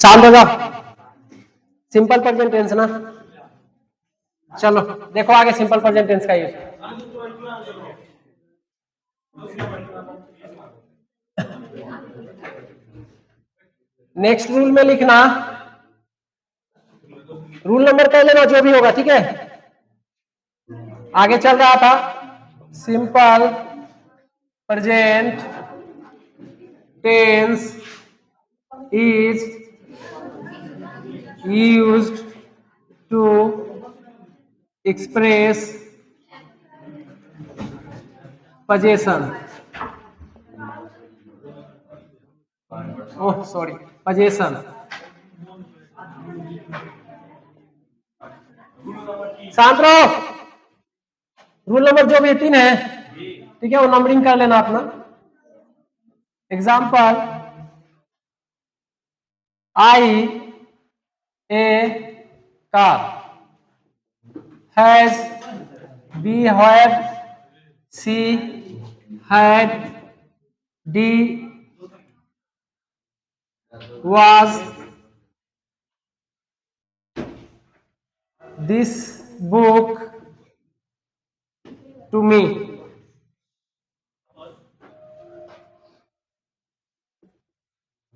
शांत हो जाओ। सिंपल प्रेजेंट टेंस ना, चलो देखो आगे सिंपल प्रेजेंट टेंस का यूज। नेक्स्ट रूल में लिखना, रूल नंबर कह लेना जो भी होगा, ठीक है। आगे चल रहा था simple present tense is used to express possession. Oh sorry, possession. शांत रहो। रूल नंबर जो भी 3 है, ठीक है, वो नंबरिंग कर लेना अपना। Example, I a car, has B had, C had, D was, this book to me.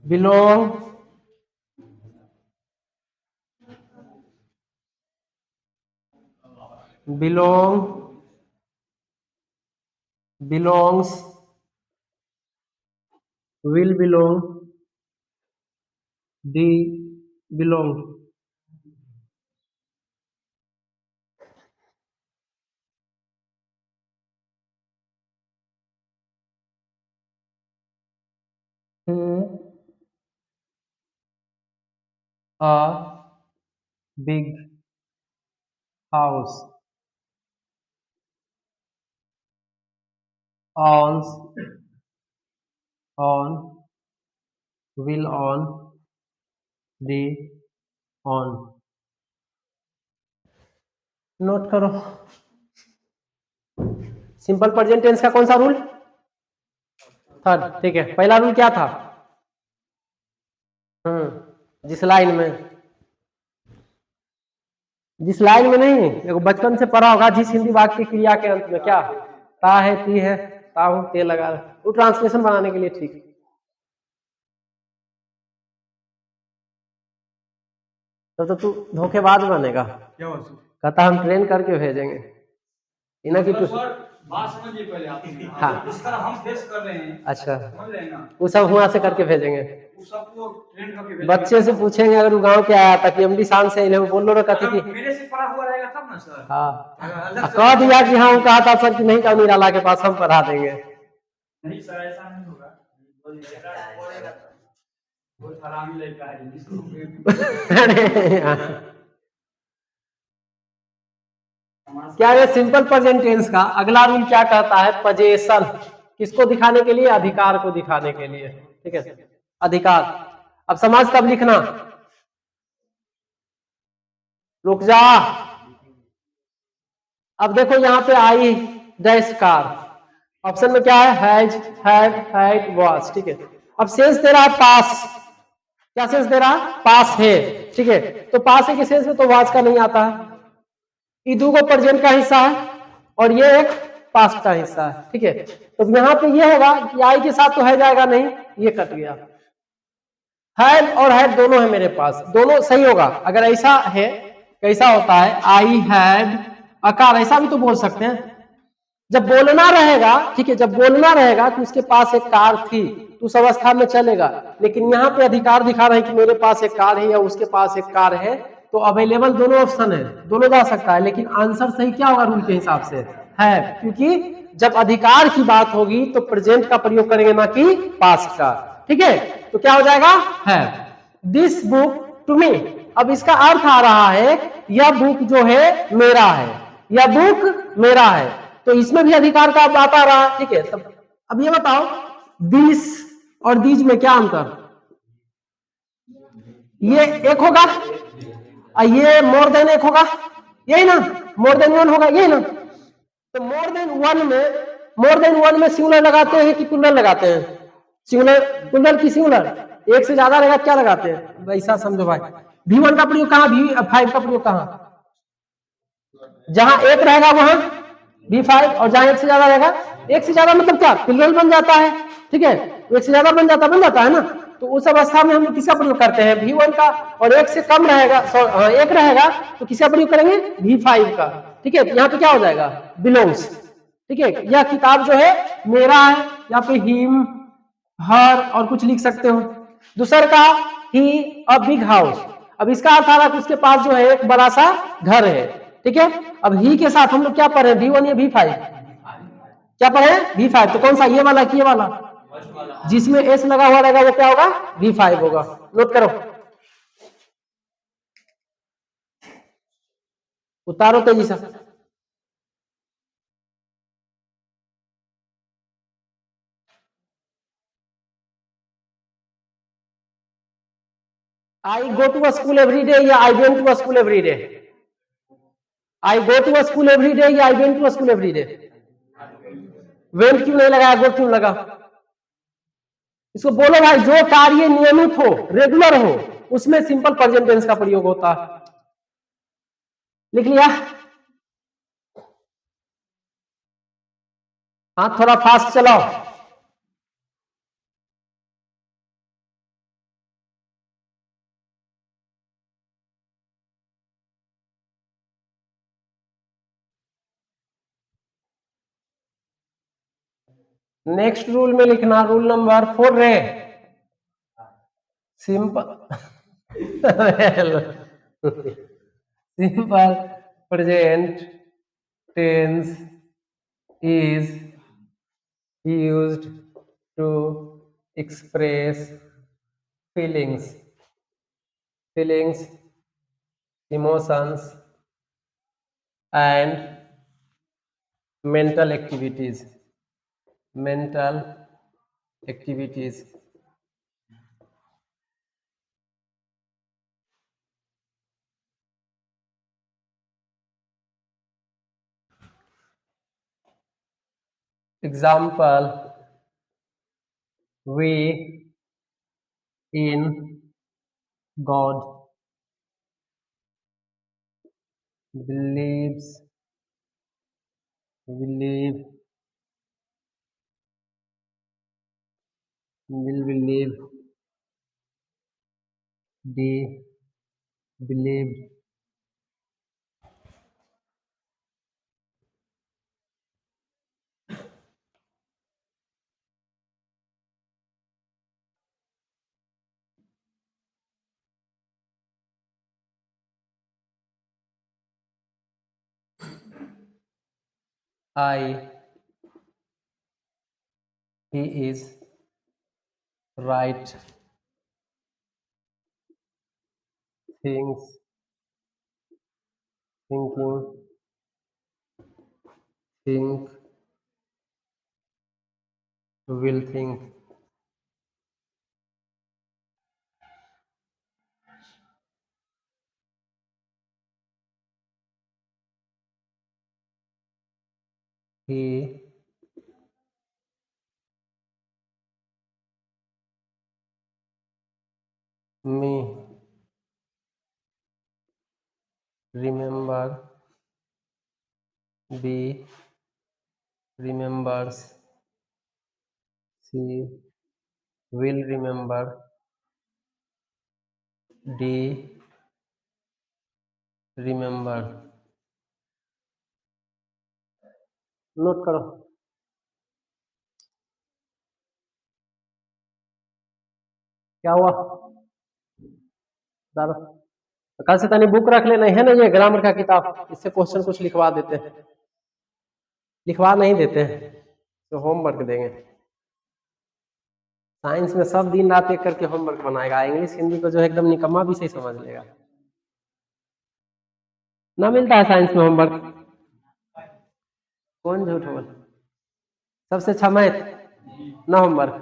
Belong, belongs, will belong, D belong. A big house, owns, on, will on, the on. Note करो simple present tense का कौन सा rule? Third, ठीक है। पहला rule क्या था? जिस लाइन में नहीं, देखो बचपन से पढ़ा होगा, जिस हिंदी वाक्य क्रिया के अंत में क्या ता है, ती है, ता हूं, ते लगा, वो ट्रांसलेशन बनाने के लिए ठीक। तो तू धोखेबाज बनेगा। क्या कहता हम ट्रेन करके भेजेंगे इना की बात समझिए पहले आप। हाँ, जिस तरह हम फेस कर रहे हैं, अच्छा समझ रहे हैं ना, वो सब हुआ से करके भेजेंगे, वो सबको ट्रेन करके भेजेंगे। बच्चे से पूछेंगे अगर वो गांव के आया था कि एमडी शान से वो बोल लो कहते कि मेरे से पढ़ा हुआ रहेगा तब ना सर। हाँ, कह दिया कि हाँ, कहा था सर कि नहीं, का निराला के पास हम पढ़ा देंगे। नहीं सर, ऐसा नहीं होगा, वो हरामी लड़का है जिसको क्या है। सिंपल प्रेजेंट टेंस का अगला रूल क्या कहता है? पोजेशन, किसको दिखाने के लिए? अधिकार को दिखाने के लिए, ठीक है, अधिकार। अब समझ तब लिखना, रुक जा। अब देखो यहाँ पे आई डैश कार, ऑप्शन में क्या है? हैज, हैड, हैड, वाज, ठीक है। अब सेंस दे रहा है पास, क्या सेंस दे रहा है? पास है, ठीक है। तो पास है कि सेंस में तो वाज का नहीं आता है। ये दो को प्रेजेंट का हिस्सा है और ये एक पास्ट का हिस्सा है, ठीक है। तो यहाँ पे ये होगा कि आई के साथ तो है जाएगा नहीं, ये कट गया। हैड और हैड दोनों है मेरे पास, दोनों सही होगा। अगर ऐसा है, कैसा होता है? आई हैड अ कार, ऐसा भी तो बोल सकते हैं। जब बोलना रहेगा, ठीक है, जब बोलना रहेगा कि उसके पास एक कार थी, तो उस अवस्था में चलेगा। लेकिन यहाँ पे अधिकार दिखा रहे हैं कि मेरे पास एक कार है या उसके पास एक कार है, तो अवेलेबल दोनों ऑप्शन है, दोनों जा सकता है। लेकिन आंसर सही क्या होगा रूल के हिसाब से? है, क्योंकि जब अधिकार की बात होगी तो प्रेजेंट का प्रयोग करेंगे, ना कि पास्ट का, ठीक है। तो क्या हो जाएगा? है। दिस बुक टू मी, अब इसका अर्थ आ रहा है यह बुक जो है मेरा है, यह बुक मेरा है, तो इसमें भी अधिकार का बात आ रहा है, ठीक है। तब अब ये बताओ, दिस और दीज में क्या अंतर? ये एक होगा, ये मोर देन एक होगा, यही ना, मोर देन वन होगा, यही ना। तो मोर देन वन में सिंगुलर लगाते हैं कि प्लूरल लगाते हैं? सिंगुलर, प्लूरल की सिंगुलर? एक से ज्यादा रहेगा क्या लगाते हैं, वैसा समझो भाई। V1 का प्रयोग कहाँ, V5 का प्रयोग कहाँ, जहां एक रहेगा वहां V5, और जहां एक से ज्यादा रहेगा, एक से ज्यादा मतलब क्या, प्लूरल बन जाता है, ठीक है, एक से ज्यादा बन जाता है ना। तो उस अवस्था में हम किसका प्रयोग करते हैं, V1 का, और एक से कम रहेगा, एक रहेगा तो किसका प्रयोग करेंगे, V5 का, ठीक है। यहाँ पे क्या हो जाएगा, बिलोंग्स, ठीक है। यह किताब जो है मेरा है, या फिर हिम, हर, और कुछ लिख सकते हो। दूसरा का ही अ बिग हाउस, अब इसका अर्थ आ रहा है कि उसके पास जो है एक बड़ा सा घर है, ठीक है। अब ही के साथ हम लोग क्या पढ़े, V1 या V5, क्या पढ़े, V5। तो कौन सा, ये वाला कि ये वाला, जिसमें एस लगा हुआ रहेगा वो क्या होगा, V5 होगा। नोट करो, उतारो तेजी से। I go to school every day या I went to school every day, I go to school every day या I went to school every day, went क्यों नहीं लगाया, गो क्यों लगा। इसको बोलो भाई, जो कार्य नियमित हो, रेगुलर हो, उसमें सिंपल प्रेजेंट टेंस का प्रयोग होता है। लिख लिया, हाँ थोड़ा फास्ट चलाओ। नेक्स्ट रूल में लिखना, रूल नंबर 4 रे, simple simple present tense is used to express feelings, emotions, and mental activities. Example, we in God, believe, will believe, they believed. I, he is right, things, thinking, think, will think. He, me, remember, be, remembers, she, will remember, D, remember. Note करो, क्या हुआ, दादा कल से तनी book रख लेना है ना, ये ग्रामर का किताब, इससे क्वेश्चन कुछ लिखवा देते हैं, लिखवा नहीं देते हैं तो होमवर्क देंगे। साइंस में सब दिन रात एक करके होमवर्क बनाएगा, इंग्लिश हिंदी को जो है एकदम निकम्मा भी सही समझ लेगा। ना मिलता है साइंस में होमवर्क, कौन झूठ बोल, सबसे अच्छा मैथ, ना होमवर्क,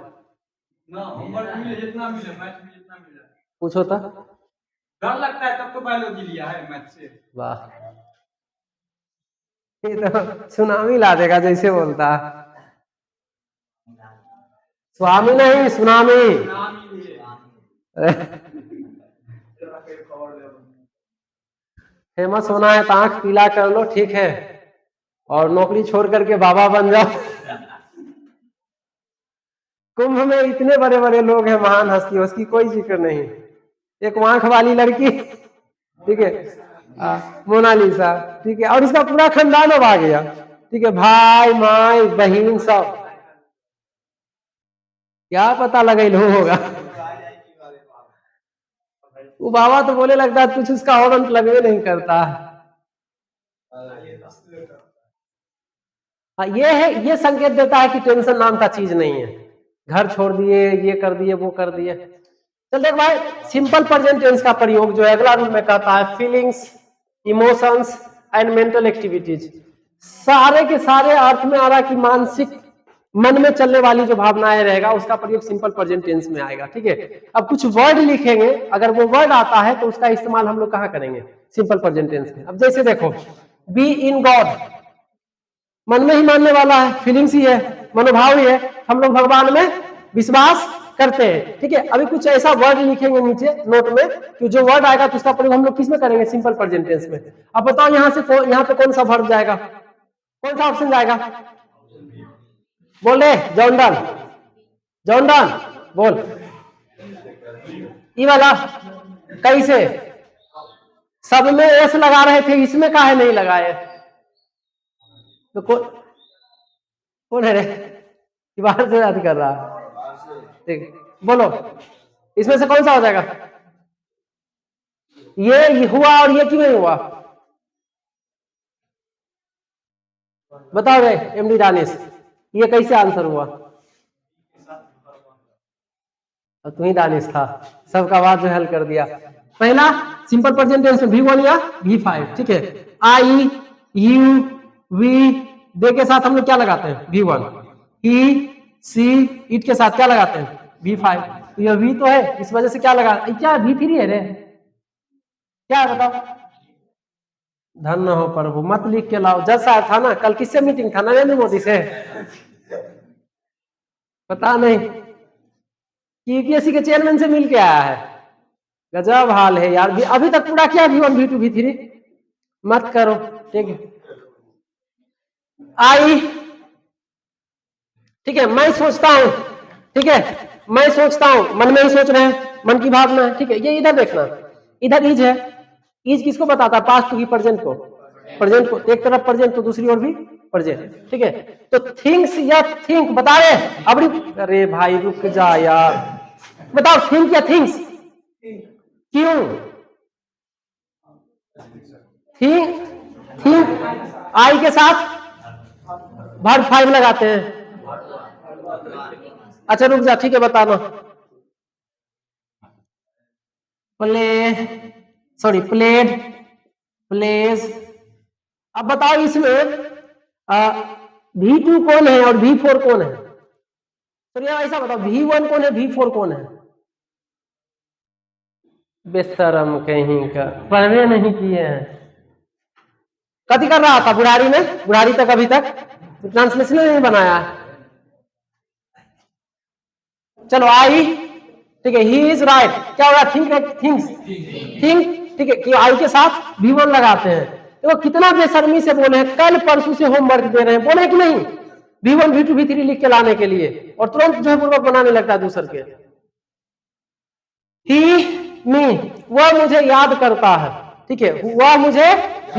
ना होमवर्क मिले जितना मिले, मैथ में जितना मिला पूछो तो डर लगता है, तब तो बायोलॉजी लिया है मैथ से। वाह, ये तो सुनामी ला देगा जैसे बोलता, स्वामी नहीं सुनामी, फेमस होना है तो आंख पीला कर लो, ठीक है, और नौकरी छोड़ करके बाबा बन जाओ। कुंभ में इतने बड़े बड़े लोग हैं, महान हस्ती, उसकी कोई जिक्र नहीं। एक आंख वाली लड़की, ठीक है, मोनालिसा, ठीक है, और इसका पूरा खानदान अब आ गया, ठीक है, भाई माई बहन सब, क्या पता लगे लो होगा। वो बाबा तो बोले लगता है कुछ उसका और अंत लगवे नहीं करता। हाँ, ये है, ये संकेत देता है कि टेंशन नाम का चीज नहीं है। घर छोड़ दिए, ये कर दिए, वो कर दिए। चल देख भाई, सिंपल प्रेजेंट टेंस का प्रयोग जो है अगला रूल में कहता है, feelings, emotions and mental activities. सारे के सारे अर्थ में आ रहा कि मानसिक, मन में चलने वाली जो भावनाएं रहेगा उसका प्रयोग सिंपल प्रेजेंट टेंस में आएगा, ठीक है। अब कुछ वर्ड लिखेंगे, अगर वो वर्ड आता है तो उसका इस्तेमाल हम लोग कहाँ करेंगे, सिंपल प्रेजेंट टेंस में। अब जैसे देखो, बी इन गॉड, मन में ही मानने वाला है, फीलिंग्स ही है, मनोभाव ही है, हम लोग भगवान में विश्वास करते हैं, ठीक है। अभी कुछ ऐसा वर्ड लिखेंगे नीचे नोट में कि जो वर्ड आएगा तो उसका प्रयोग हम लोग किस में करेंगे, सिंपल प्रेजेंट टेंस में। अब बताओ यहाँ से यहाँ पे कौन सा वर्ड जाएगा, कौन सा ऑप्शन जाएगा, बोल रहे जॉनडन, जॉनडन बोल, ये वाला कैसे, सब में एस लगा रहे थे, इसमें काहे नहीं लगाए, तो कौन है रे, बाहर से याद कर रहा, ठीक, बोलो इसमें से कौन सा हो जाएगा, ये हुआ और ये क्यों नहीं हुआ, बताओ रे एमडी दानिश, ये कैसे आंसर हुआ, तू ही दानिश था, सबका बात जो हल कर दिया। पहला सिंपल प्रेजेंट टेंस में V1 या V5, ठीक है। आई, यू, वी, दे के साथ हम लोग क्या लगाते हैं, V1, ही, सी, इट के साथ क्या लगाते हैं, V5। तो ये V तो है, इस वजह से क्या लगा, क्या V3 है रे, क्या है बताओ, धन्य हो प्रभु, मत लिख के लाओ। जज साहब था ना कल, किससे मीटिंग था, नरेंद्र मोदी से, पता नहीं, यूपीएससी के चेयरमैन से मिल के आया है, गजब हाल है यार। अभी तक पूरा किया V1 V2 V3, मत करो, ठीक है। आई, ठीक है, मैं सोचता हूं, ठीक है, मैं सोचता हूं, मन में ही सोच रहे हैं, मन की भावना है, ठीक है। ये इधर देखना, इधर इज है, इज किसको बताता है, पास्ट की प्रेजेंट को, प्रेजेंट को, एक तरफ प्रेजेंट तो दूसरी ओर भी प्रेजेंट, ठीक है। तो थिंग्स या थिंक बता रहे, अब अरे भाई रुक जा यार, बताओ थिंक या थिंग्स, क्यों थिंक, थिंक आई के साथ वर्ब 5 लगाते हैं, अच्छा रुक जा, ठीक है बताना, प्ले, सॉरी प्लेड, प्लेज। अब बताओ इसमें V2 कौन है और V4 कौन है, तो ऐसा बताओ V1 कौन है, V4 कौन है, बेशरम कहीं का, पढ़वे नहीं किए हैं, कथी कर रहा था बुढ़ारी में, बुढ़ारी तक अभी तक ट्रांसलेशन नहीं बनाया, चलो आई, ठीक है, ही इज राइट, क्या होगा, थिंक, थिंग्स, थिंक, ठीक है, कि आई के साथ V1 लगाते हैं। देखो कितना बेशर्मी से बोले हैं, कल परसों से होमवर्क दे रहे हैं, बोले कि नहीं, V1 V2 V3 लिख के लाने के लिए, और तुरंत जो है पूर्वक बनाने लगता है दूसर के। ही, मी, वह मुझे याद करता है, ठीक है, वह मुझे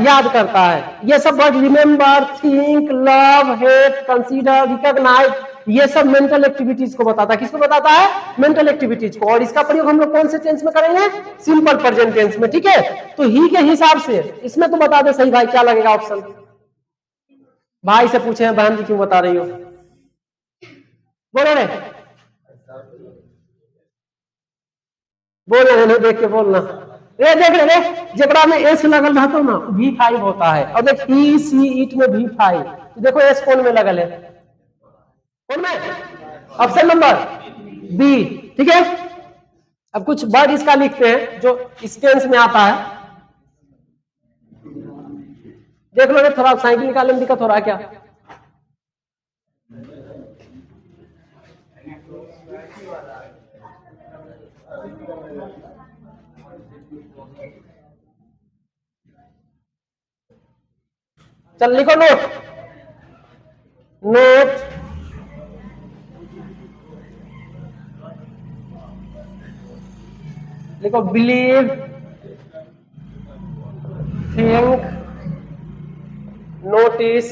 याद करता है, ये सब word, remember, think, love, hate, consider, recognise, ये सब मेंटल एक्टिविटीज को बताता है, किसको बताता है, मेंटल एक्टिविटीज को। और इसका प्रयोग हम लोग कौन से टेंस में करेंगे, सिंपल प्रेजेंट टेंस में, ठीक है। तो ही के हिसाब से इसमें तो बता दे सही भाई, क्या लगेगा ऑप्शन, भाई से पूछे हैं, बहन जी क्यों बता रही हो, बोलो रे, बोलो नहीं देख के बोलना, ये देख रहे जरा में एस लगल रहता ना V5 होता है, और देख ही, सी, इट में V5, तो देखो एस कौन में लगल है, कौन में, ऑप्शन नंबर बी, ठीक है। अब कुछ वर्ड इसका लिखते हैं जो इस टेंस में आता है, देख लो थोड़ा, साइकिल निकालने में दिक्कत हो रहा है क्या, चल लिखो नोट, नोट, लिखो believe, think, notice,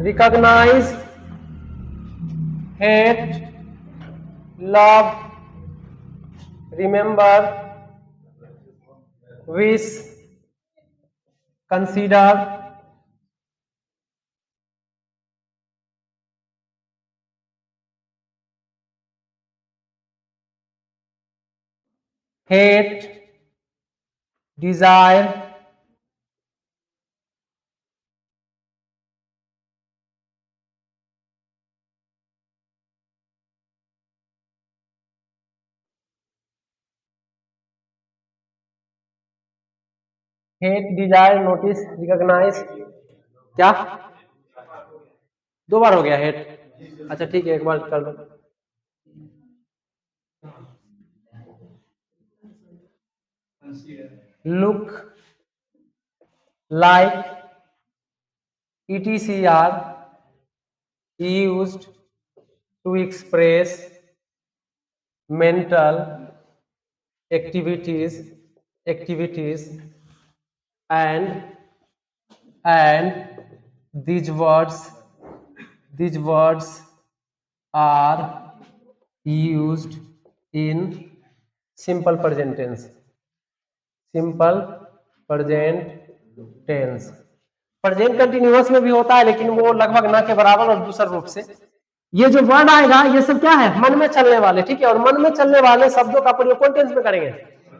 recognise, hate, love, remember, wish, consider, hate, desire, hate, desire, notice, recognise, क्या 2 बार हो गया हेट? अच्छा ठीक है, एक बार कर दो। Look, like, etc used to express mental activities and these words are used in simple present tense, simple present tense. Present continuous में भी होता है लेकिन वो लगभग न के बराबर और दूसरे रूप से। ये जो वर्ड आएगा ये सब क्या है? मन में चलने वाले, ठीक है। और मन में चलने वाले शब्दों का प्रयोग कौन टेंस में करेंगे?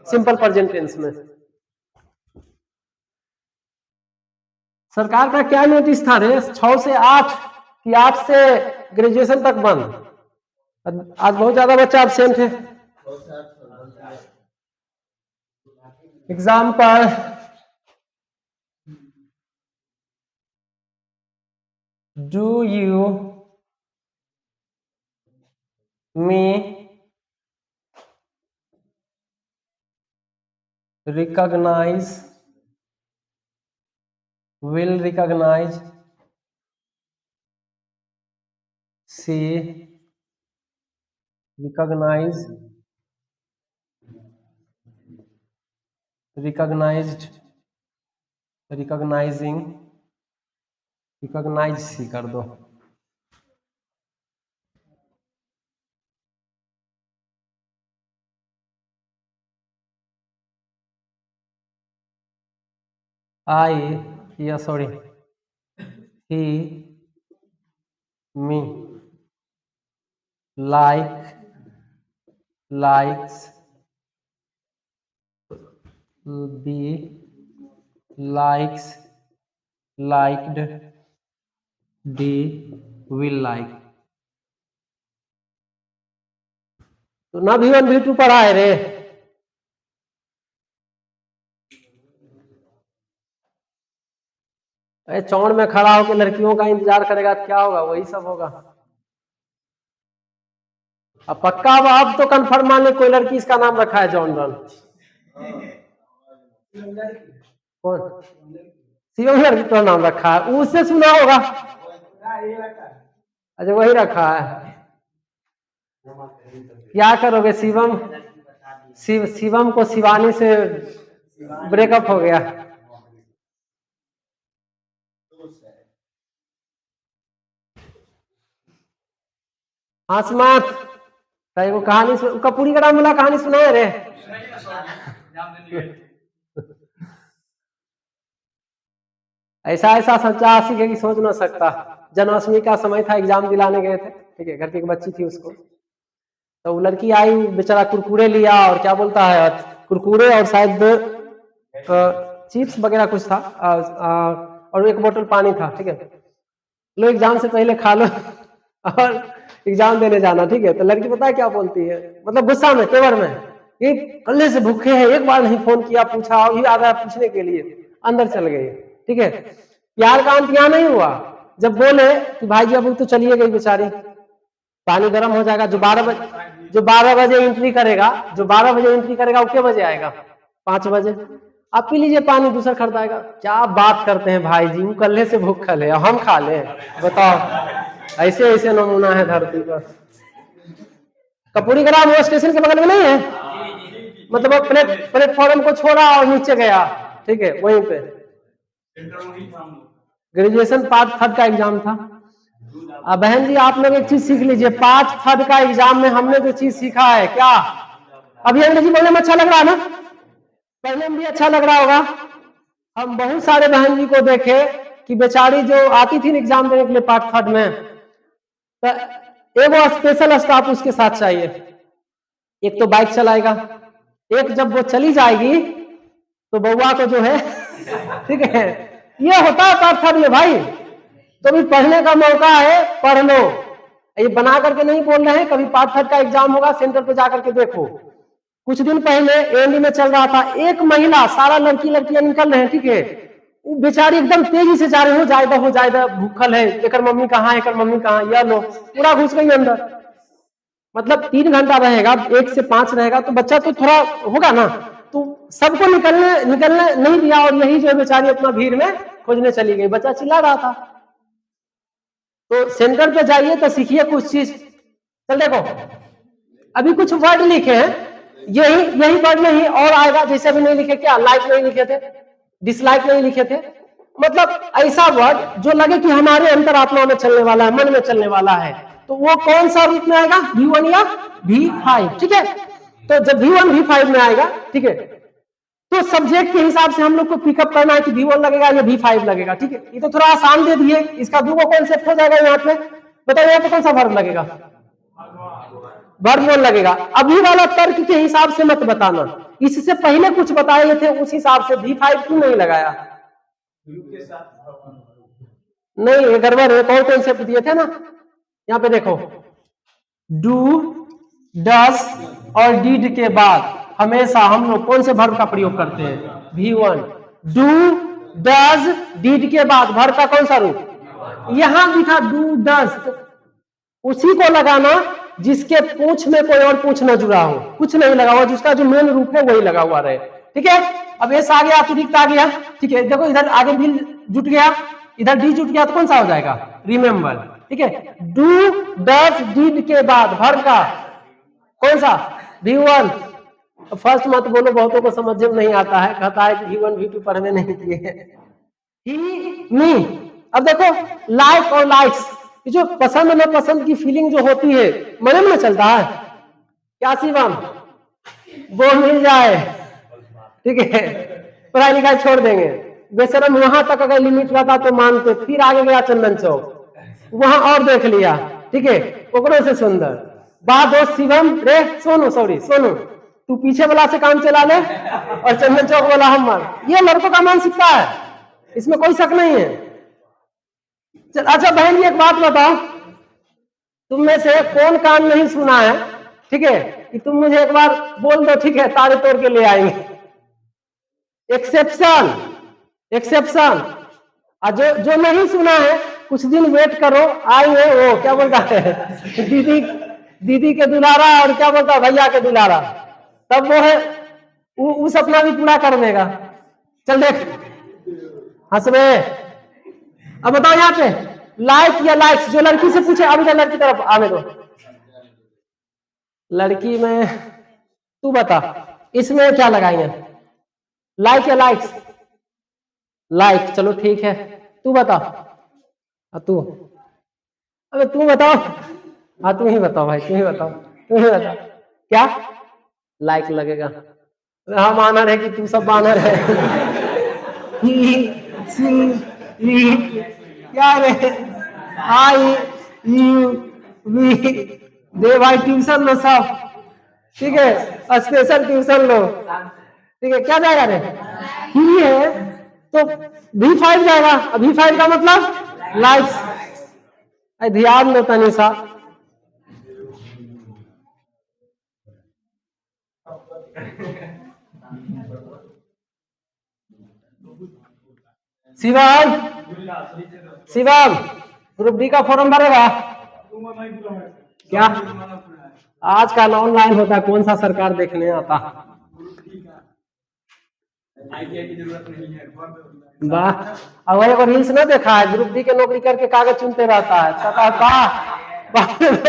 सिंपल प्रेजेंट टेंस में। सरकार का क्या नोटिस था रे? 6 से 8 कि 8 से ग्रेजुएशन तक बंद। आज बहुत ज्यादा बच्चा एब्सेंट है। Example, do you me recognize, will recognize, see, recognize, recognized, recognizing, recognize सी कर दो। he, me, like, likes, be, likes, liked, D, will like। तो ना V1 V2 पढ़ा है रे। चौड़ में खड़ा होकर लड़कियों का इंतजार करेगा तो क्या होगा? वही सब होगा। अब पक्का अब तो कंफर्म मान ले कोई लड़की इसका नाम रखा है जॉन डॉन। कौन? शिवम लड़की का नाम रखा है, उससे सुना होगा। अच्छा वही रखा है। क्या करोगे शिवम? शिवम को शिवानी से ब्रेकअप हो गया। आसमात वो कहानी कपूरी का मिला कहानी सुनाए रे। ऐसा ऐसा सच्चा आशिक है कि सोच ना सकता। जन्माष्टमी का समय था, एग्जाम दिलाने गए थे, ठीक है। घर की एक बच्ची थी, उसको तो वो लड़की आई, बेचारा कुरकुरे लिया और क्या बोलता है कुरकुरे और शायद चिप्स वगैरह कुछ था और एक बोतल पानी था, ठीक है। लो एग्जाम से पहले खा लो और एग्जाम देने जाना, ठीक है। तो लड़की पता है क्या बोलती है, मतलब गुस्सा में, तेवर में, ये कल्ले से भूखे हैं, एक बार नहीं फोन किया, पूछा, अभी आ गया पूछने के लिए, अंदर चल गई, ठीक है। प्यार का अंत यहाँ नहीं हुआ। जब बोले कि भाई जी अब तो चलिए गई बेचारी, पानी गर्म हो जाएगा, जो 12 बजे एंट्री करेगा, जो 12 बजे एंट्री करेगा वो क्या बजे आएगा? 5 बजे। आप पी लीजिए पानी, दूसरा खरीदाएगा। क्या बात करते हैं भाई जी, वो कल्ले से भूखल है, हम खा ले? बताओ, ऐसे ऐसे नमूना है धरती पर। कपूरीग्राम वो स्टेशन के बगल में नहीं है? मतलब वो प्लेटफॉर्म को छोड़ा और नीचे गया, ठीक है, वहीं पे ग्रेजुएशन पार्ट 3 का एग्जाम था। अब बहन जी आप लोग एक चीज सीख लीजिए, पार्ट 3 का एग्जाम में हमने जो चीज सीखा है, क्या अभी अंग्रेजी बोलने में अच्छा लग रहा है ना? पढ़ने में भी अच्छा लग रहा होगा। हम बहुत सारे बहन जी को देखे कि बेचारी जो आती थी एग्जाम देने के लिए पार्ट 3 में, तो एक स्पेशल स्टाफ उसके साथ चाहिए। एक तो बाइक चलाएगा, एक जब वो चली जाएगी तो बउआ को जो है ठीक है, ये होता है पार्ट 3 में भाई। तो भी पढ़ने का मौका है, पढ़ लो। ये बना करके नहीं बोल रहे हैं, कभी पार्ट 3 का एग्जाम होगा सेंटर पे जाकर के देखो। कुछ दिन पहले एंड में चल रहा था, एक महिला, सारा लड़कियां निकल रहे हैं, ठीक है, बेचारी एकदम तेजी से जा रही, हो जाएगा भूखल है, एक मम्मी कहाँ, एक मम्मी कहाँ, यह लो, पूरा घुस गई अंदर। मतलब 3 घंटा रहेगा, 1 से 5 रहेगा, तो बच्चा तो थोड़ा होगा ना, तो सबको निकलने नहीं दिया, और यही जो बेचारी अपना भीड़ में खोजने चली गई। बच्चा चिल्ला रहा था। तो सेंटर पे जाइए तो सीखिए कुछ चीज। चल देखो, अभी कुछ वर्ड लिखे हैं, यही वर्ड नहीं और आएगा। जैसे अभी नहीं लिखे, क्या लाइक नहीं लिखे थे, डिसलाइक नहीं लिखे थे, मतलब ऐसा वर्ड जो लगे कि हमारे अंतरात्मा में चलने वाला है, मन में चलने वाला है, तो वो कौन सा रूप में आएगा? V1 या V5, ठीक है। तो जब V1 V5 में आएगा, ठीक है, तो सब्जेक्ट के हिसाब से हम लोग को पिकअप करना है कि V1 लगेगा या V5 लगेगा, ठीक है। ये तो थोड़ा आसान दे दिए, इसका 2 कॉन्सेप्ट हो जाएगा यहाँ पे। बताओ यहाँ पे कौन सा वर्ब लगेगा? वर्ब 1 लगेगा। अभी वाला तर्क के हिसाब से मत बताना, इससे पहले कुछ बताए थे उस हिसाब से V5 क्यों नहीं लगाया? नहीं, गड़बड़ है। कौन कॉन्सेप्ट दिए थे ना, यहाँ पे देखो, डू, डस और डीड के बाद हमेशा हम लोग कौन से वर्ब का प्रयोग करते हैं? V1। डू, डज, डीड के बाद वर्ब का कौन सा रूप? यहां दिखा डू, डज, उसी को लगाना जिसके पूंछ में कोई और पूंछ न जुड़ा हो, कुछ नहीं लगा हुआ, जिसका जो मेन रूप है वही लगा हुआ रहे, ठीक है। अब एस आ गया, अतिरिक्त आ गया, ठीक है। देखो इधर आगे भी जुट गया, इधर डी जुट गया, तो कौन सा हो जाएगा? रिमेंबर, ठीक है। डू, डज, डीड के बाद वर्ब का कौन सा? V1। फर्स्ट मत बोलो, बहुतों को समझ में नहीं आता है, कहता है कि V1 V2 पढ़ने नहीं दिए। ही, मी। अब देखो लाइक और लाइक्स, जो पसंद न पसंद की फीलिंग जो होती है, मन में चलता है क्या शिवम? वो मिल जाए, ठीक है, पढ़ाई लिखाई छोड़ देंगे। बेशरम वहां तक अगर लिमिट रहता तो मानते, फिर आगे गया चंदन चौक, वहां और देख लिया, ठीक है, ओकरों से सुंदर बात। दोस्त शिवम, रे सोनू, तू पीछे वाला से काम चला ले और चंदन चौक वाला हम मान। ये लड़कों का मानसिकता है, इसमें कोई शक नहीं है। चल अच्छा बहन जी, एक बात बताओ, तुम में से कौन कान नहीं सुना है, ठीक है, कि तुम मुझे एक बार बोल दो, ठीक है, तारे तोड़ के ले आएंगे। एक्सेप्शन। जो नहीं सुना है, कुछ दिन वेट करो, आएंगे। वो क्या बोलता है, दीदी के दुलारा, और क्या बोलता है, भैया के दुलारा, तब वो है, वो सपना भी पूरा कर देगा। चल देख, हंसबे। अब बताओ यहाँ पे लाइक या लाइक्स, जो लड़की से पूछे, अभी लड़की तरफ आने दो। लड़की में तू बता, इसमें क्या लगाएंगे, लाइक या लाइक्स? लाइक, चलो ठीक है, तू बता। तू, अबे तू बताओ। हाँ तुम ही बताओ भाई, तुम ही बताओ। क्या लाइक लगेगा? हाँ मानर है कि तू सब मानर है। क्या रे, आई यू वी दे भाई, ट्यूशन लो सब, ठीक है, स्पेशल ट्यूशन लो, ठीक है। क्या जाएगा रे? ही है तो V5 जाएगा। V5 का मतलब लाइक्स। ध्यान दो तनिषा, शिवम ग्रुप डी का फॉर्म भरेगा? क्या आजकल ऑनलाइन होता है, कौन सा सरकार देखने आता। वाह, और वही रील्स ना देखा है, ग्रुप डी के नौकरी करके कागज चुनते रहता है,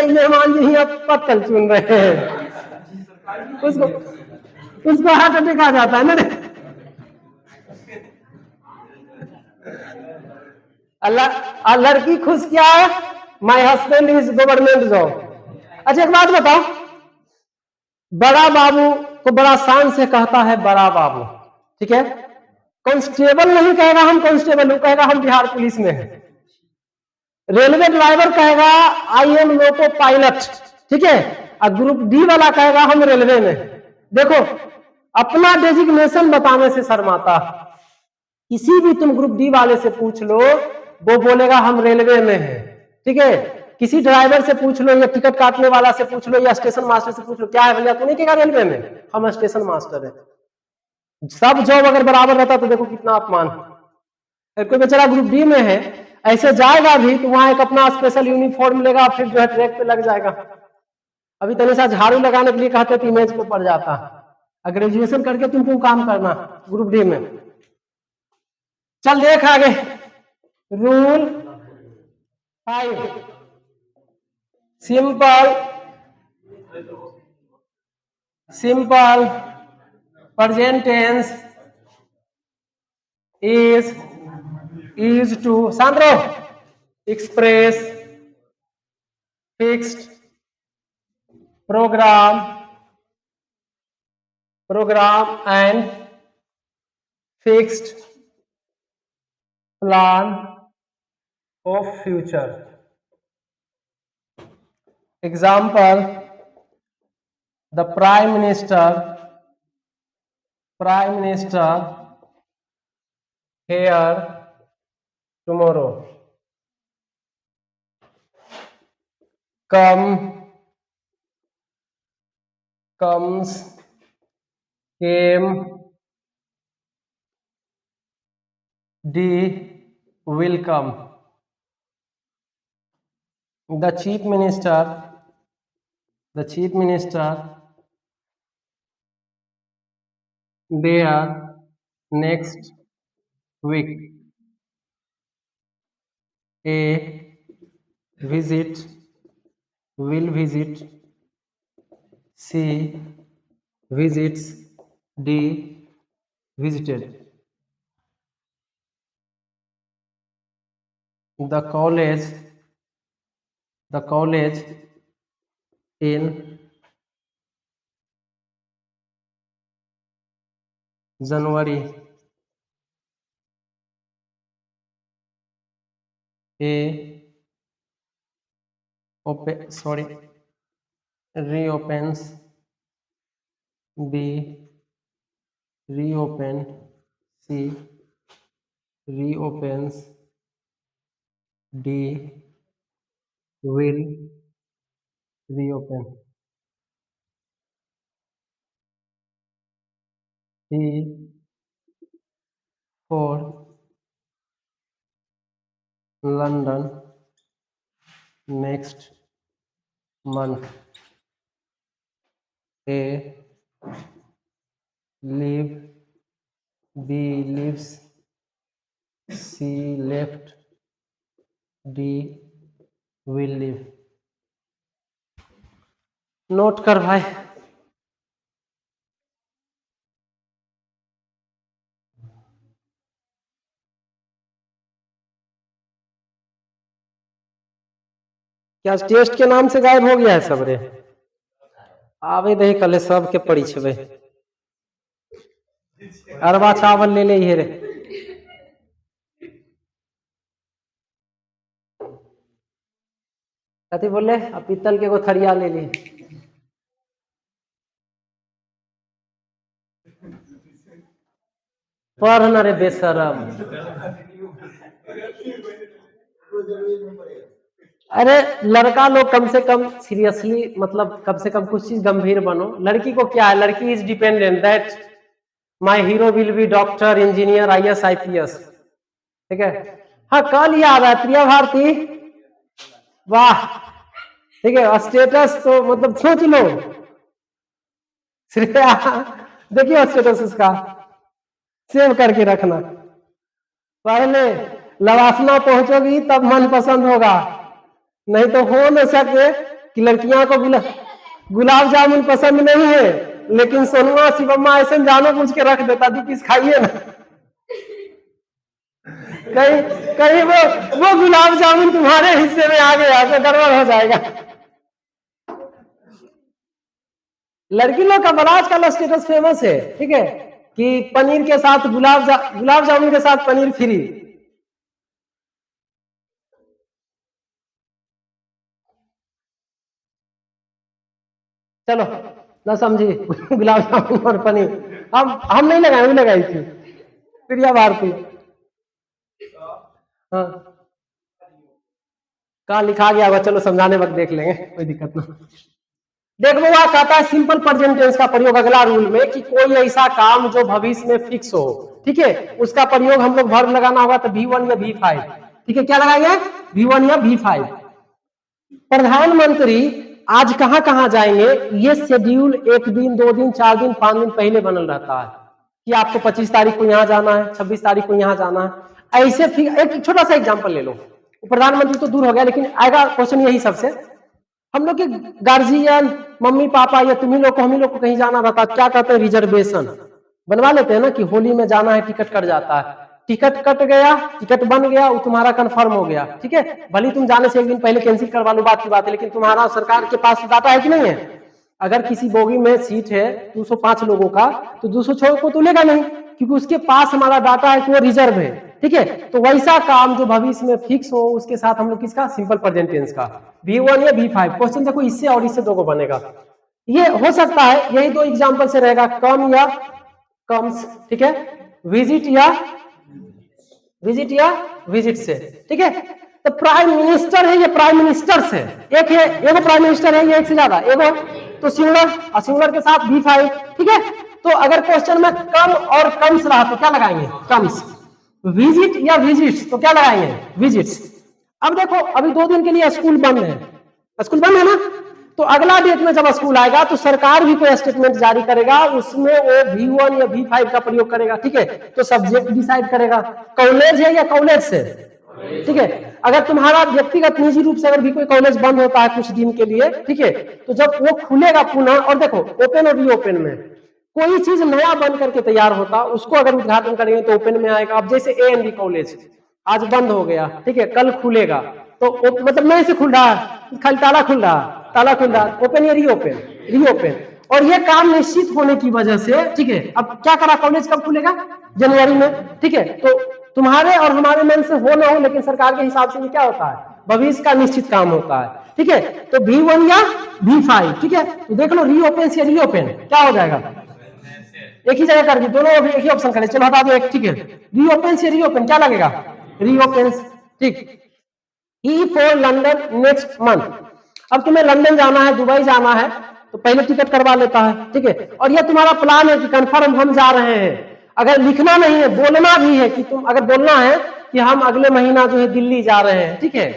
मेहमान जी अब पत्तल चुन रहे हैं, उसको हार्ट अटैक आ जाता है ना। अल्लाह, लड़की खुश क्या है, my husband is government job. अच्छा एक बात बताओ, बड़ा बाबू को बड़ा शान से कहता है बड़ा बाबू, ठीक है। कांस्टेबल नहीं कहेगा हम कांस्टेबल, वो कहेगा हम बिहार पुलिस में है। रेलवे ड्राइवर कहेगा आई एम लोको पायलट, ठीक है। और ग्रुप डी वाला कहेगा हम रेलवे में। देखो अपना डेजिग्नेशन बताने से शर्माता। किसी भी तुम ग्रुप डी वाले से पूछ लो, वो बोलेगा हम रेलवे में है, ठीक है। किसी ड्राइवर से पूछ लो, या टिकट काटने वाला से पूछ लो, या स्टेशन मास्टर से पूछ लो, क्या है भैया तू नहीं कहेगा रेलवे में, हम स्टेशन मास्टर है। सब जॉब अगर बराबर रहता तो देखो कितना अपमान। कोई बेचारा ग्रुप डी में है, ऐसे जाएगा भी तो वहां एक अपना स्पेशल यूनिफॉर्म लेगा, फिर जो है ट्रैक पे लग जाएगा। अभी तनी सा झाड़ू लगाने के लिए कहते तो इमेज पे पड़ जाता। ग्रेजुएशन करके तुमको काम करना ग्रुप डी में। चल देख आगे, rule 5, simple present tense is to Sandro express fixed program and fixed plan of future. Example, the prime minister here tomorrow. Came, will come. The chief minister there next week. A visit, will visit. C visits. D visited. The college in January. Reopens. B reopen. C reopens. D will reopen. E for London next month. A leave. B leaves. C left. D will leave. Note कर भाई। क्या test के नाम से गायब हो गया है सब रे? आवे दही कल सबके पड़ी छे, अरबा चावल ले ले रे। कथी बोले? अब पीतल के एगो थरिया ले ली। पढ़ न रे बेशरम। अरे लड़का लोग कम से कम सीरियसली, मतलब कम से कम कुछ चीज गंभीर बनो। लड़की को क्या है, लड़की is dependent that my hero will be doctor, engineer, IAS, IPS, ठीक है। हाँ कल याद है प्रिया भारती, वाह ठीक है। स्टेटस तो मतलब सोच लो, श्रेया देखिए स्टेटस उसका सेव करके रखना, पहले लवासना पहुंचोगी तब मन पसंद होगा, नहीं तो हो न सके कि लड़कियां को गुलाब जामुन पसंद नहीं है, लेकिन सोनुआ शिवम्मा ऐसे जानो पूछ के रख देता, दी पीस खाइए ना। कहीं कहीं वो गुलाब जामुन तुम्हारे हिस्से में आ गया तो गड़बड़ हो जाएगा। लड़की लोग का बड़ा आजकल स्टेटस फेमस है, ठीक है, कि पनीर के साथ गुलाब जामुन के साथ पनीर फ्री। चलो ना समझी गुलाब जामुन और पनीर हम नहीं लगाए, वो लगाई थी प्रिया भारती। हाँ कहा लिखा गया हुआ, चलो समझाने वक्त देख लेंगे, कोई दिक्कत नहीं। देखो वह कहता है सिंपल प्रेजेंट टेंस का प्रयोग अगला रूल में कि कोई ऐसा काम जो भविष्य में फिक्स हो, ठीक है, उसका प्रयोग हम लोग वर्ब लगाना होगा तो V1 या V5, ठीक है, क्या लगाएंगे V1 या V5। प्रधानमंत्री आज कहां कहां जाएंगे, ये शेड्यूल 1 दिन 2 दिन 4 दिन 5 दिन पहले बनल रहता है कि आपको 25 तारीख को यहां जाना है, 26 तारीख को यहां जाना है, ऐसे फिर एक छोटा सा एग्जांपल ले लो, प्रधानमंत्री तो दूर हो गया, लेकिन आएगा क्वेश्चन यही सबसे, हम लोग के गार्जियन मम्मी पापा या तुम्ही लोग को हम ही लोग को कहीं जाना रहता, क्या कहते हैं रिजर्वेशन बनवा लेते हैं ना, कि होली में जाना है टिकट कट जाता है, टिकट कट गया, टिकट बन गया, वो तुम्हारा कंफर्म हो गया, ठीक है, भले तुम जाने से एक दिन पहले कैंसिल करवा लो, बात की बात है, लेकिन तुम्हारा सरकार के पास डाटा है कि नहीं है। अगर किसी बोगी में सीट है 205 लोगों का, तो 206 को तो लेगा नहीं, क्योंकि उसके पास हमारा डाटा है कि वो रिजर्व है, ठीक है। तो वैसा काम जो भविष्य में फिक्स हो, उसके साथ हम लोग किसका सिंपल प्रेजेंट टेंस का V1 या V5। क्वेश्चन देखो इससे और इससे दो को बनेगा, ये हो सकता है यही दो एग्जांपल से रहेगा, कम या कम्स, ठीक है, विजिट या विजिट से, ठीक है। तो प्राइम मिनिस्टर है, ये प्राइम मिनिस्टर से, एक है एगो प्राइम मिनिस्टर है, ये एक से ज्यादा एगो, तो सिंगुलर और सिंगुलर के साथ V5, ठीक है। तो अगर क्वेश्चन में कम और कम्स रहा तो क्या लगाएंगे कम्स, विजिट या विजिट्स तो क्या लगाएंगे विजिट्स। अब देखो अभी 2 दिन के लिए स्कूल बंद है, स्कूल बंद है ना, तो अगला डेट में जब स्कूल आएगा तो सरकार भी कोई स्टेटमेंट जारी करेगा, उसमें वो V1 या V5 का प्रयोग करेगा, ठीक है। तो सब्जेक्ट डिसाइड करेगा कॉलेज है या कॉलेज से, ठीक है। अगर तुम्हारा व्यक्तिगत निजी रूप से अगर भी कोई कॉलेज बंद होता है कुछ दिन के लिए, ठीक है, तो जब वो खुलेगा पुनः, और देखो ओपन और रीओपन में कोई चीज नया बन करके तैयार होता, उसको अगर उद्घाटन करेंगे तो ओपन में आएगा। अब जैसे A&D कॉलेज आज बंद हो गया, ठीक है, कल खुलेगा, तो मतलब नए से खुल रहा है, खाली ताला खुल रहा, ओपन या रीओपन, और ये काम निश्चित होने की वजह से, ठीक है। अब क्या करा, कॉलेज कब खुलेगा जनवरी में, ठीक है। तो तुम्हारे और हमारे मन से हो ना हो, लेकिन सरकार के हिसाब से ये क्या होता है भविष्य का निश्चित काम होता है, ठीक है। तो V1 या V5, ठीक है। तो देख लो रीओपन से रीओपन क्या हो जाएगा, एक ही जगह कर दी, दोनों अभी एक ही ऑप्शन करें, चलो हटा दो एक, ठीक है। रीओपन से रीओपन क्या लगेगा रीओपन, ठीक। E for London next month, अब तुम्हें लंदन जाना है, दुबई जाना है, तो पहले टिकट करवा लेता है, ठीक है। और ये तुम्हारा प्लान है कि कंफर्म हम जा रहे हैं, अगर लिखना नहीं है बोलना भी है, कि तुम अगर बोलना है कि हम अगले महीना जो है दिल्ली जा रहे हैं, ठीक है,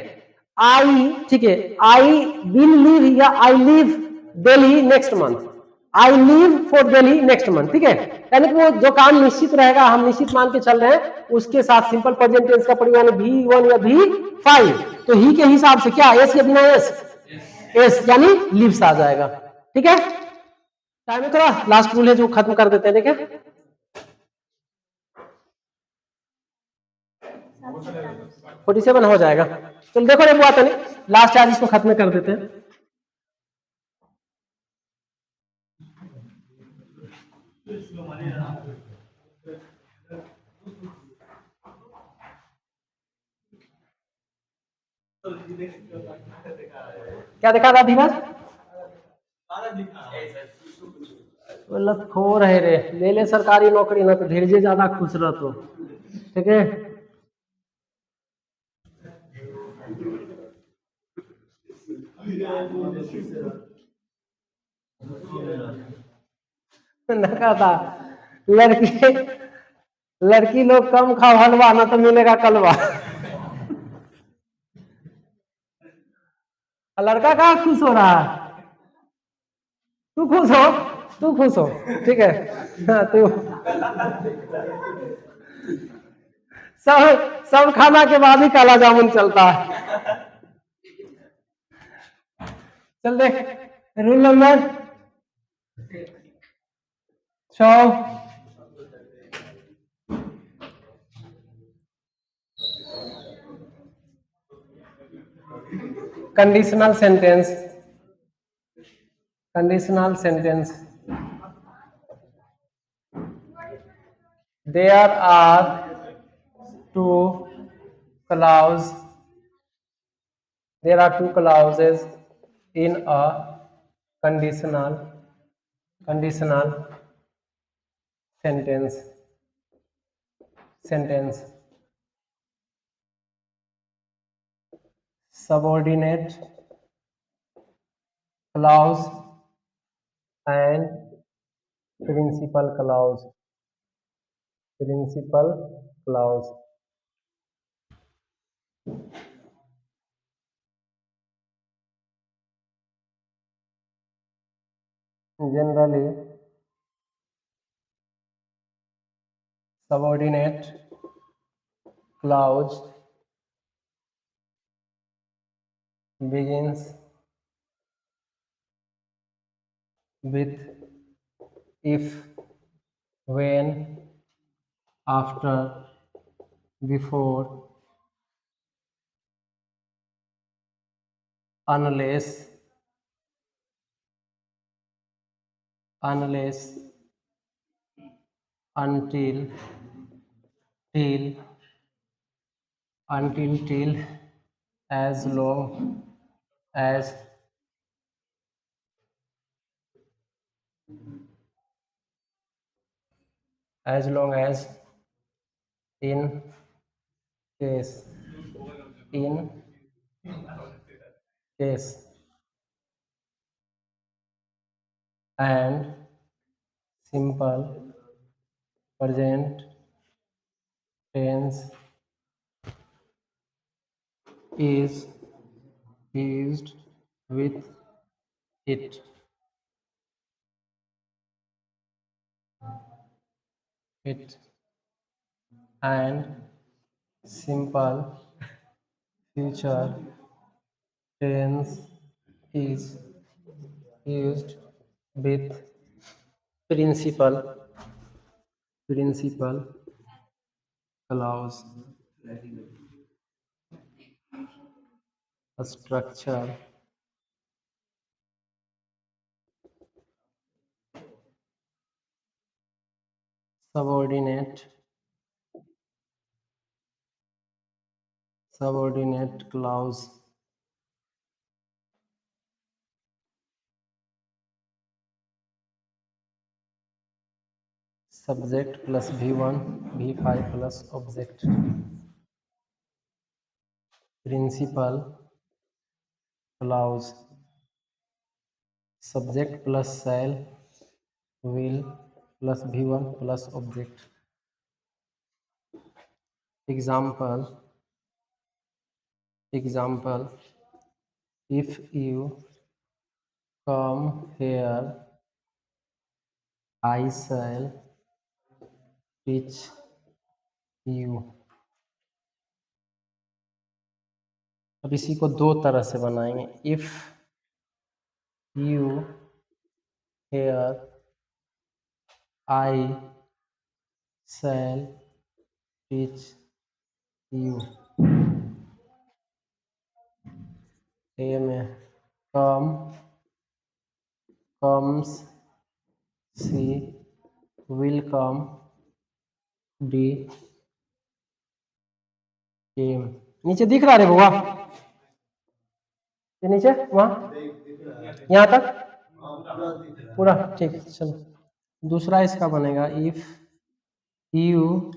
आई, ठीक है, आई विल लीव या I leave Delhi next month, I leave for Delhi next month, ठीक है। यानी कि वो जो काम निश्चित रहेगा, हम निश्चित मान के चल रहे हैं, उसके साथ सिंपल प्रेजेंट टेंस का प्रयोग V1 या V5, तो ही के हिसाब से क्या एस या बिना एस यानी लीव्स आ जाएगा, ठीक है। टाइम थोड़ा लास्ट रूल है जो खत्म कर देते हैं, देखिए 47 हो जाएगा। चलो देखो रे बात नहीं, लास्ट आज इसको खत्म कर देते हैं। क्या देखा था धीरज, मतलब खो रहे रे, ले ले सरकारी नौकरी ना तो धीरजे ज्यादा खुश रहतो, ठीक है। कहा था लड़की लोग कम खाओ हलवा, ना तो मिलेगा कलवा। लड़का कहाँ खुश हो रहा है? तू खुश हो, तू खुश हो, ठीक है। हाँ, तू सब सब खाना के बाद ही काला जामुन चलता है। चल देख, rule number 6, conditional sentence. Conditional sentence, there are two clauses, there are two clauses in a conditional sentence. Subordinate clause and principal clause. Principal clause. Generally, subordinate clause begins with if, when, after, before, unless, until, till, till, as long as, in case, in case, and simple present tense is used with it. And simple future tense is used with principal clause. Structure, subordinate clause, subject plus V1 V5 plus object. Principal clause, subject plus shall, will plus V1 plus object. Example, if you come here, I shall teach you. अब इसी को दो तरह से बनाएंगे. If you here, I shall teach you. A में come, comes, she will come, D came. नीचे दिख रहा रे बुआ? ये नीचे वहाँ यहाँ तक पूरा ठीक. चलो दूसरा इसका बनेगा if you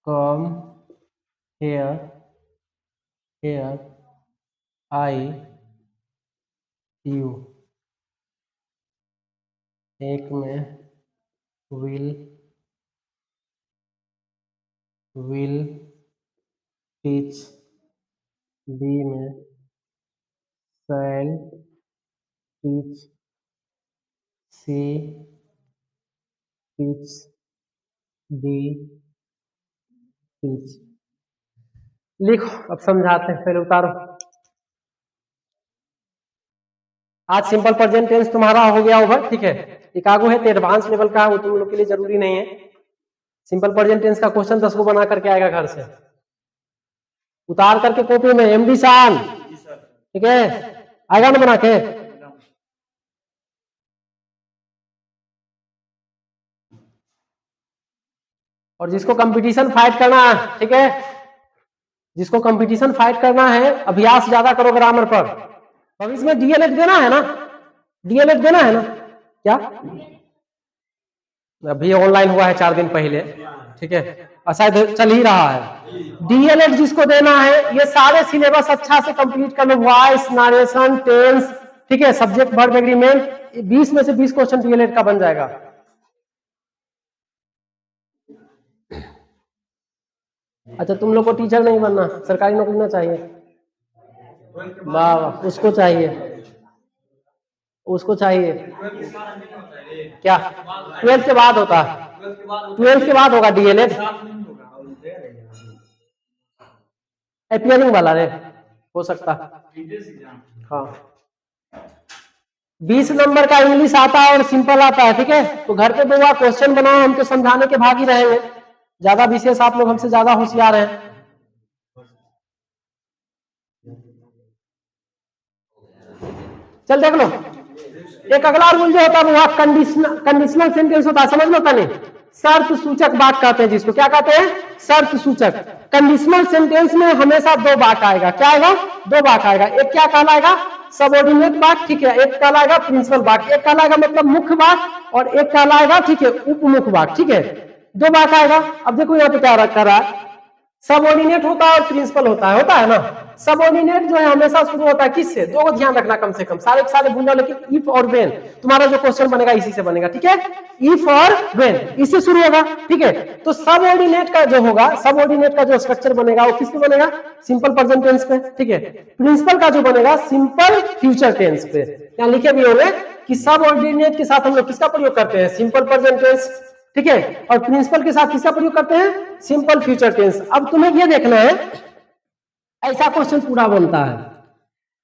come here, I you. एक में will teach, B में shall teach, she teach, they teach। लिखो, अब समझाते हैं, पहले उतारो। आज सिंपल प्रेजेंट टेंस तुम्हारा हो गया ओवर, ठीक है। इकागो है तो एडवांस लेवल का है, वो तुम लोग के लिए जरूरी नहीं है। सिंपल प्रेजेंट टेंस का क्वेश्चन 10 को बना करके आएगा घर से, उतार करके कॉपी में। एमडी शान, ठीक है, आएगा ना बना के। और जिसको कंपटीशन फाइट करना है, ठीक है, जिसको कंपटीशन फाइट करना है, अभ्यास ज्यादा करो ग्रामर पर। भविष्य में डीएलएड देना है ना, डीएलएड देना है ना, क्या अभी ऑनलाइन हुआ है 4 दिन पहले, ठीक है, शायद चल ही रहा है। डीएलएड जिसको देना है, ये सारे सिलेबस अच्छा से कंप्लीट कर लो, वॉइस, नरेशन, टेंस, ठीक है, सब्जेक्ट वर्ब एग्रीमेंट, 20 में से 20 क्वेश्चन डीएलएड का बन जाएगा। अच्छा, तुम लोग को टीचर नहीं बनना, सरकारी नौकरी ना चाहिए? वाह वाह, उसको चाहिए, उसको चाहिए। क्या 12th के बाद होता है? 12th के बाद होगा डीएलएड। अपियरिंग वाला रे हो सकता। हाँ, 20 नंबर का इंग्लिश आता है और सिंपल आता है, ठीक है। तो घर पे 2 क्वेश्चन बनाओ, हम तो समझाने के भाग ही रहेंगे। ज्यादा विशेष आप लोग हमसे ज्यादा होशियार हैं। चल देख लो, एक अगला रूल जो होता है वो कंडीशनल सेंटेंस होता है, समझ लो कने। शर्त सूचक वाक्य कहते हैं जिसको, क्या कहते हैं? शर्त सूचक। कंडीशनल सेंटेंस में हमेशा 2 वाक्य आएगा। क्या आएगा? 2 वाक्य आएगा। एक क्या कहलाएगा? सबऑर्डिनेट वाक्य, ठीक है। एक कहलाएगा प्रिंसिपल वाक्य। एक कहलाएगा मतलब मुख्य वाक्य, और एक कहलाएगा, ठीक है, उपमुख्य वाक्य, ठीक है। 2 वाक्य आएगा। अब देखो यहाँ पे क्या कर रहा है, सबऑर्डिनेट होता है और प्रिंसिपल होता है ना। सबऑर्डिनेट जो है हमेशा शुरू होता है किससे? 2 को ध्यान रखना कम से कम, सारे के सारे भूल जाओ, लेकिन इफ और व्हेन तुम्हारा जो क्वेश्चन बनेगा इसी से बनेगा, ठीक है। इफ और व्हेन इससे शुरू होगा, ठीक है। तो सबऑर्डिनेट का जो होगा, सबऑर्डिनेट का जो स्ट्रक्चर बनेगा वो किस पे बनेगा? सिंपल प्रेजेंट टेंस पे, ठीक है। प्रिंसिपल का जो बनेगा सिंपल फ्यूचर टेंस पे। यहाँ लिखे भी होंगे कि सबऑर्डिनेट के साथ हम लोग किसका प्रयोग करते हैं? सिंपल प्रेजेंट टेंस, ठीक है। और प्रिंसिपल के साथ किसका प्रयोग करते हैं? Simple future tense. अब तुम्हें यह देखना है, ऐसा क्वेश्चन पूरा बनता है,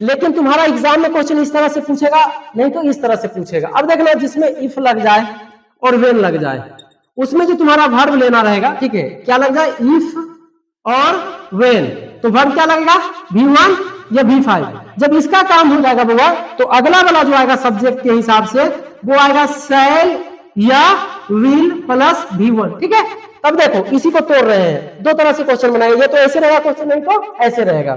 लेकिन तुम्हारा एग्जाम में क्वेश्चन इस तरह से पूछेगा, नहीं तो इस तरह से पूछेगा। अब देखना, जिसमें इफ लग जाए और व्हेन लग जाए, उसमें जो तुम्हारा वर्ब लेना रहेगा, ठीक है। क्या लग जाए? इफ और व्हेन। तो वर्ब क्या लगेगा? V1 या V5। जब इसका काम हो जाएगा बाबा, तो अगला वाला जो आएगा सब्जेक्ट के हिसाब से, वो आएगा शैल या विल प्लस V1, ठीक है। तब देखो, इसी को तोड़ रहे हैं, 2 तरह से क्वेश्चन बनाएंगे। ये तो ऐसे रहेगा क्वेश्चन, नहीं तो ऐसे रहेगा।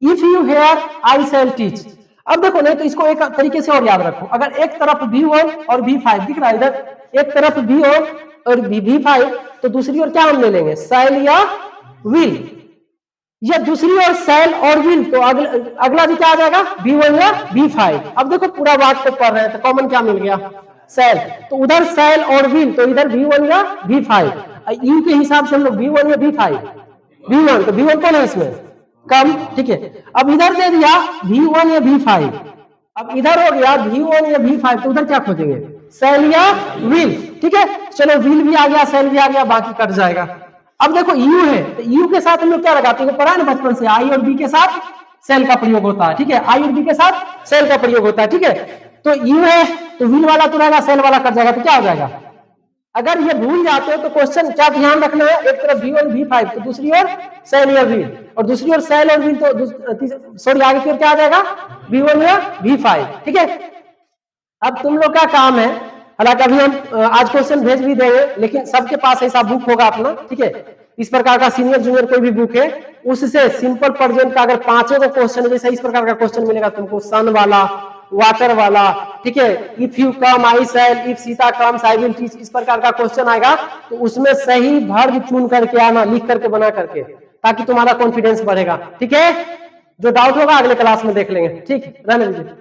If you hear I shall teach. अब देखो, नहीं तो इसको एक तरीके से और याद रखो। अगर एक तरफ V1 और V5 दिख रहा है, इधर एक तरफ V1 और V5, तो दूसरी ओर क्या हम ले लेंगे? शैल या विल। या दूसरी ओर शैल और विल, तो अगला भी क्या आ जाएगा? V1 या V5। अब देखो, पूरा वाक्य को पढ़ रहे हैं तो कॉमन क्या मिल गया? शैल। तो उधर शैल और विल, तो इधर V1 या V5। यू के हिसाब से हम लोग V1 या V5, V1, तो V1 कौन है इसमें? कम, ठीक है। अब इधर दे दिया V1 या V5, अब इधर हो गया V1 या V5, तो उधर क्या खोजेंगे? शैल या विल, ठीक है। चलो, विल भी आ गया, शैल भी आ गया, बाकी कट जाएगा। अब देखो, यू है, तो यू के साथ हम लोग क्या लगाते हैं? पढ़ा है ना बचपन से, आई और बी के साथ शैल का प्रयोग होता है, ठीक है। आई और बी के साथ शैल का प्रयोग होता है, ठीक है। तो यू है, तो विल वाला तो रहेगा, शैल वाला कट जाएगा, तो क्या हो जाएगा? अगर ये भूल जाते हो तो क्वेश्चन क्या ध्यान रखना है? एक तरफ V1 V5, तो दूसरी ओर शैल या विल, और दूसरी ओर शैल और विल, तो सॉरी आगे फिर क्या आ जाएगा? V1 या V5, ठीक है। अब तुम लोग का काम है, हालांकि अभी हम आज क्वेश्चन भेज भी देंगे, लेकिन सबके पास ऐसा बुक होगा अपना, ठीक है। इस प्रकार का सीनियर जूनियर कोई भी बुक है, उससे सिंपल प्रेजेंट का अगर 5 क्वेश्चन जैसे इस प्रकार का क्वेश्चन मिलेगा तुमको, सन वाला, वाटर वाला, ठीक है। If you come I shall, if Sita comes I will teach, इस प्रकार का क्वेश्चन आएगा, तो उसमें सही वर्ब चुन करके आना, लिख करके बना करके, ताकि तुम्हारा कॉन्फिडेंस बढ़ेगा, ठीक है। जो डाउट होगा अगले क्लास में देख लेंगे, ठीक, रहने दीजिए।